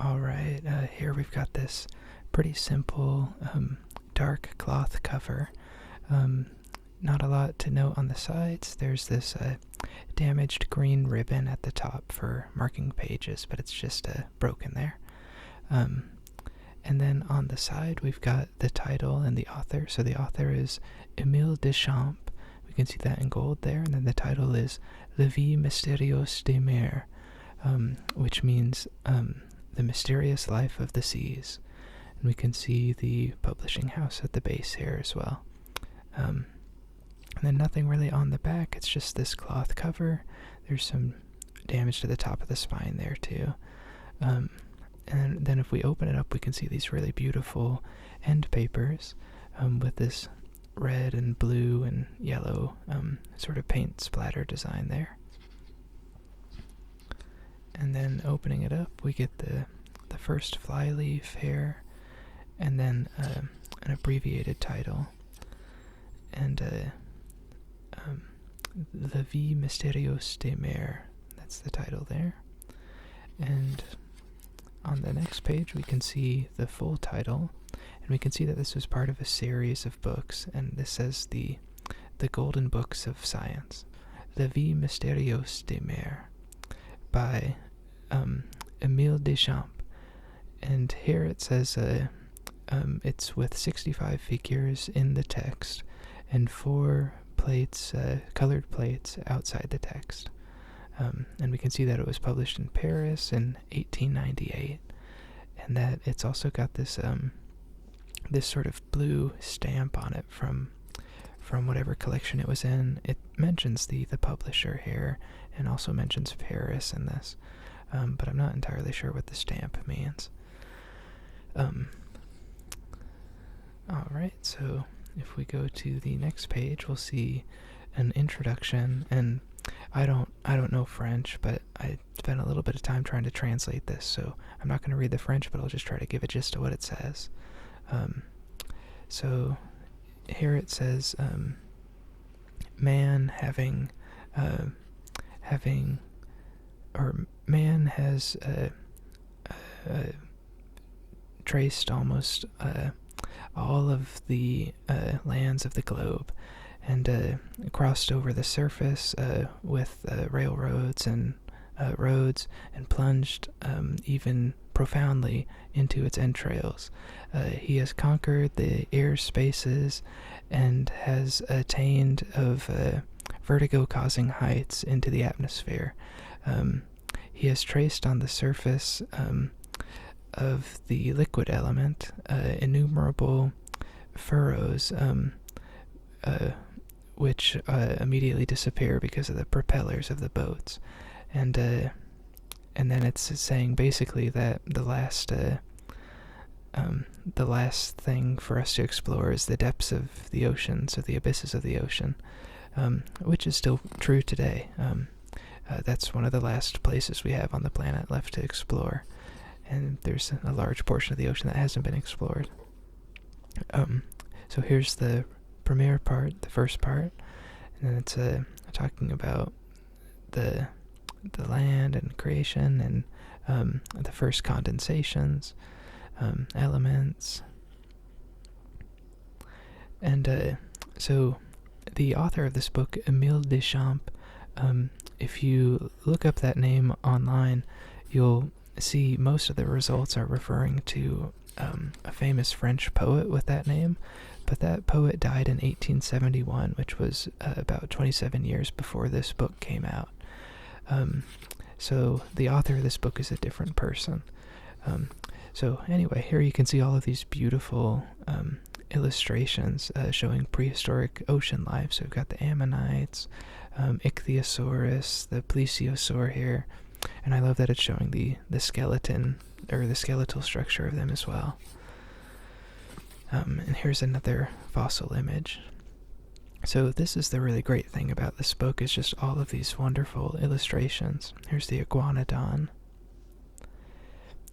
Alright, here we've got this pretty simple dark cloth cover. Not a lot to note on the sides. There's this damaged green ribbon at the top for marking pages, but it's just broken there. And then on the side we've got the title and the author. So the author is Émile Deschamps. We can see that in gold there. And then the title is Vie Mystérieuse des Mers, which means The Mysterious Life of the Seas. And we can see the publishing house at the base here as well. And then nothing really on the back. It's just this cloth cover. There's some damage to the top of the spine there too. And then if we open it up, we can see these really beautiful end papers with this red and blue and yellow sort of paint splatter design there. And then opening it up, we get the first flyleaf here, and then an abbreviated title, and the Vie Mystérieuse des Mers. That's the title there. And on the next page, we can see the full title, and we can see that this was part of a series of books, and this says the Golden Books of Science, the Vie Mystérieuse des Mers, by Émile Deschamps. And here it says it's with 65 figures in the text and 4 plates, colored plates outside the text. And we can see that it was published in Paris in 1898, and that it's also got this this sort of blue stamp on it from whatever collection it was in. It mentions the publisher here, and also mentions Paris in this, but I'm not entirely sure what the stamp means. Alright, so if we go to the next page, we'll see an introduction, and I don't know French, but I spent a little bit of time trying to translate this, so I'm not going to read the French, but I'll just try to give a gist of what it says. So here it says, man has traced almost all of the lands of the globe, and crossed over the surface with railroads and roads, and plunged even profoundly into its entrails. He has conquered the air spaces and has attained of vertigo-causing heights into the atmosphere. He has traced on the surface of the liquid element innumerable furrows, which immediately disappear because of the propellers of the boats. And then it's saying basically that the last thing for us to explore is the depths of the ocean, so the abysses of the ocean, which is still true today. That's one of the last places we have on the planet left to explore, and there's a large portion of the ocean that hasn't been explored. So here's the premiere part, the first part, and then it's talking about the land and creation, and the first condensations, elements. And so the author of this book, Émile Deschamps, if you look up that name online, you'll see most of the results are referring to a famous French poet with that name, but that poet died in 1871, which was about 27 years before this book came out. So the author of this book is a different person. So anyway, here you can see all of these beautiful illustrations showing prehistoric ocean life. So we've got the ammonites, ichthyosaurus, the plesiosaur here, and I love that it's showing the skeleton, or the skeletal structure of them as well. And here's another fossil image. So this is the really great thing about this book, is just all of these wonderful illustrations. Here's the iguanodon,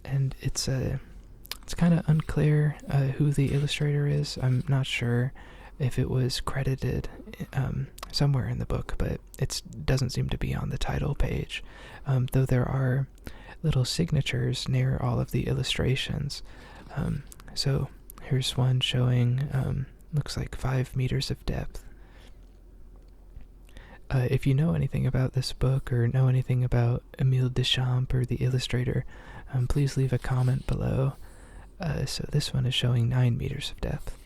and it's kind of unclear who the illustrator is. I'm not sure if it was credited somewhere in the book, but it doesn't seem to be on the title page, though there are little signatures near all of the illustrations. So here's one showing, looks like 5 meters of depth. If you know anything about this book or know anything about Émile Deschamps or the illustrator, please leave a comment below. So this one is showing 9 meters of depth.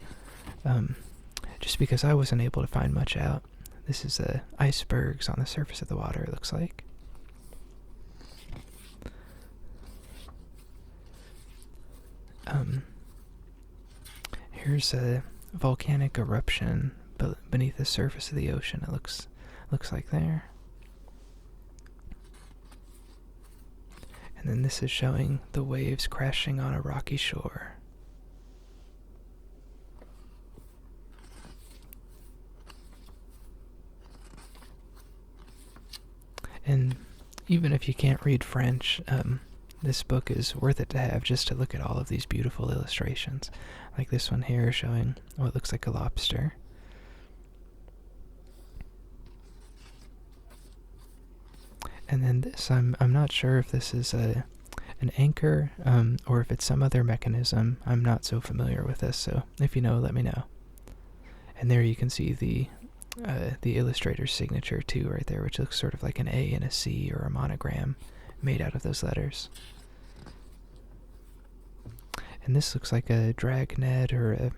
Just because I wasn't able to find much out. This is icebergs on the surface of the water, it looks like. Here's a volcanic eruption beneath the surface of the ocean. It looks like there. And then this is showing the waves crashing on a rocky shore. And even if you can't read French, this book is worth it to have just to look at all of these beautiful illustrations. Like this one here showing what looks like a lobster. And then this, I'm not sure if this is an anchor or if it's some other mechanism. I'm not so familiar with this, so if you know, let me know. And there you can see the illustrator's signature too, right there, which looks sort of like an A and a C or a monogram made out of those letters. And this looks like a drag net or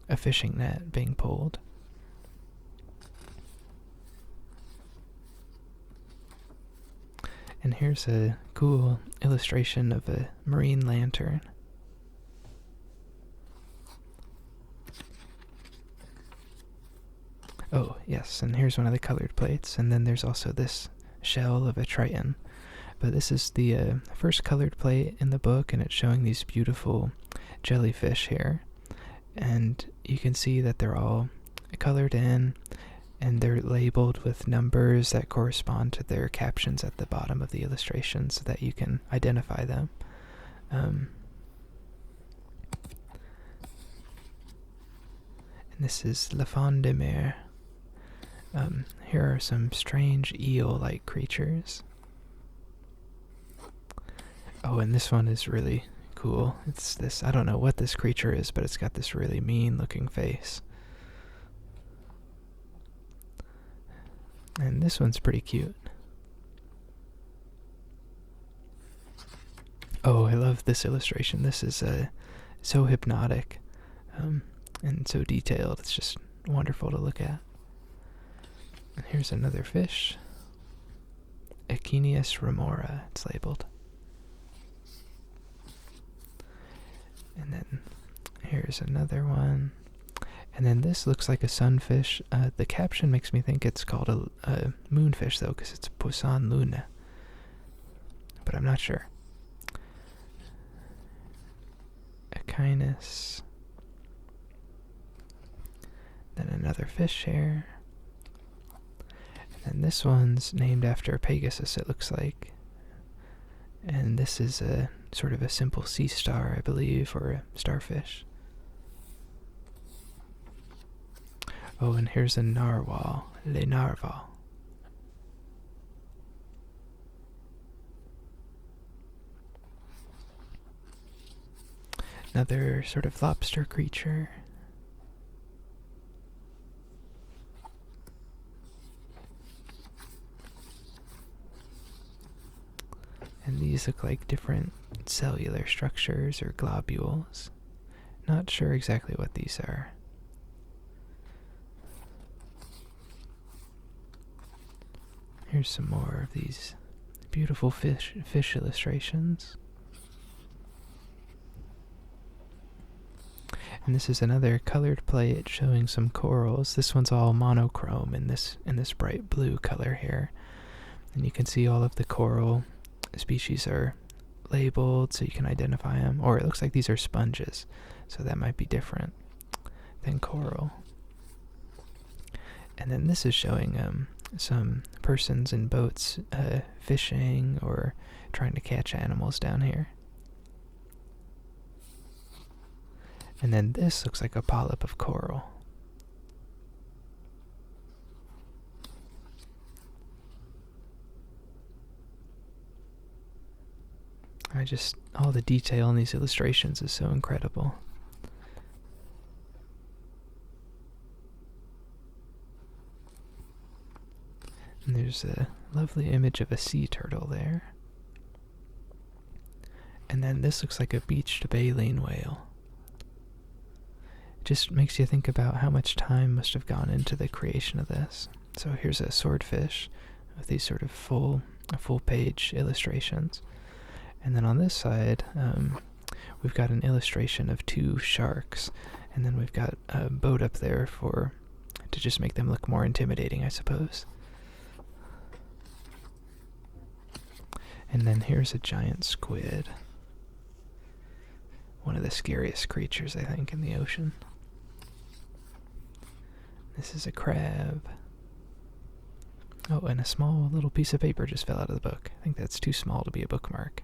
a fishing net being pulled. And here's a cool illustration of a marine lantern. Oh, yes, and here's one of the colored plates, and then there's also this shell of a triton. But this is the first colored plate in the book, and it's showing these beautiful jellyfish here. And you can see that they're all colored in, and they're labeled with numbers that correspond to their captions at the bottom of the illustration so that you can identify them. And this is La Faune de Mer. Here are some strange eel-like creatures. Oh, and this one is really cool. It's this, I don't know what this creature is, but it's got this really mean-looking face. And this one's pretty cute. Oh, I love this illustration. This is so hypnotic and so detailed. It's just wonderful to look at. And here's another fish. Echinius remora, it's labeled. And then here's another one. And then this looks like a sunfish. The caption makes me think it's called a moonfish, though, because it's Poisson lune. But I'm not sure. Echinus. Then another fish here. And this one's named after Pegasus, it looks like. And this is a sort of a simple sea star, I believe, or a starfish. Oh, and here's a narwhal, le narval. Another sort of lobster creature. And these look like different cellular structures or globules. Not sure exactly what these are. Here's some more of these beautiful fish illustrations. And this is another colored plate showing some corals. This one's all monochrome in this bright blue color here. And you can see all of the coral species are labeled so you can identify them. Or it looks like these are sponges, so that might be different than coral. And then this is showing some persons in boats fishing or trying to catch animals down here. And then this looks like a polyp of coral. all the detail in these illustrations is so incredible. And there's a lovely image of a sea turtle there. And then this looks like a beached baleen whale. It just makes you think about how much time must have gone into the creation of this. So here's a swordfish with these sort of full page illustrations. And then on this side, we've got an illustration of two sharks. And then we've got a boat up there to just make them look more intimidating, I suppose. And then here's a giant squid. One of the scariest creatures, I think, in the ocean. This is a crab. Oh, and a small little piece of paper just fell out of the book. I think that's too small to be a bookmark.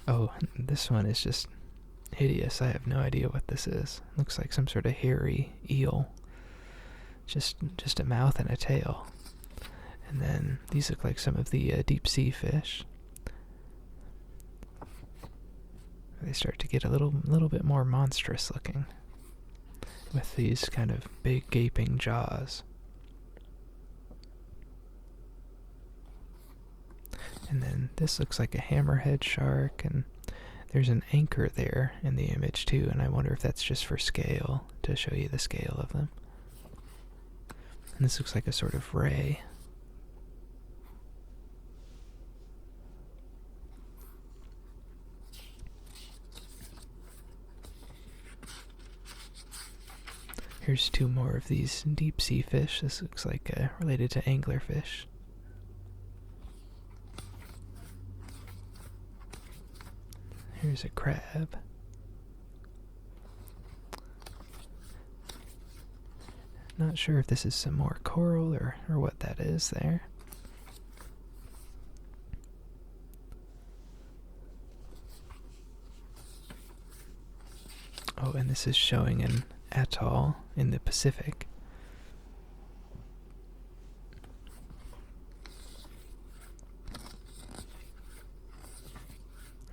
Oh, this one is just hideous. I have no idea what this is. Looks like some sort of hairy eel. Just a mouth and a tail. And then these look like some of the deep sea fish. They start to get a little bit more monstrous looking, with these kind of big gaping jaws. And then this looks like a hammerhead shark, and there's an anchor there in the image too, and I wonder if that's just for scale, to show you the scale of them. And this looks like a sort of ray. Here's two more of these deep sea fish. This looks like related to anglerfish. Here's a crab. Not sure if this is some more coral or what that is there. Oh, and this is showing an atoll in the Pacific.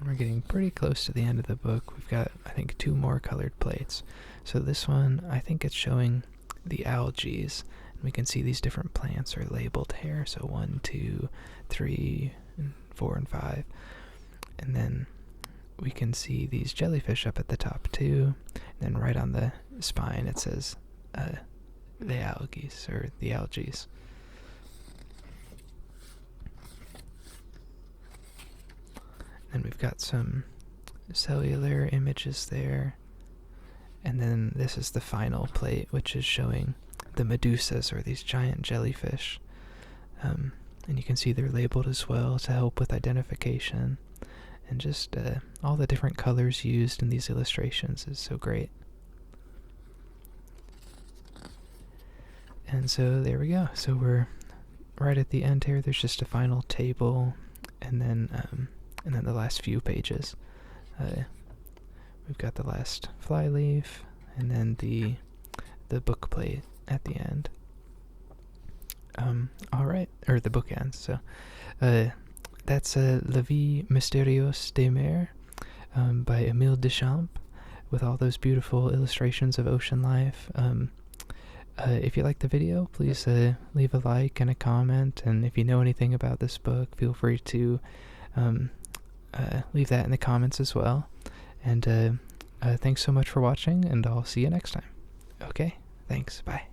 And we're getting pretty close to the end of the book. We've got, I think, 2 more colored plates. So this one, I think it's showing the algae. And we can see these different plants are labeled here. So 1, 2, 3, and 4, and 5. And then we can see these jellyfish up at the top too. And then right on the spine it says the algae, or the algae. And we've got some cellular images there. And then this is the final plate, which is showing the medusas, or these giant jellyfish. And you can see they're labeled as well to help with identification. And just all the different colors used in these illustrations is so great. And so there we go. So we're right at the end here. There's just a final table, and then the last few pages. We've got the last flyleaf, and then the book plate at the end. All right, or the bookends. So that's La Vie Mystérieuse des Mers by Émile Deschamps, with all those beautiful illustrations of ocean life. If you like the video, please leave a like and a comment, and if you know anything about this book, feel free to leave that in the comments as well. And thanks so much for watching, and I'll see you next time. Okay, thanks, bye.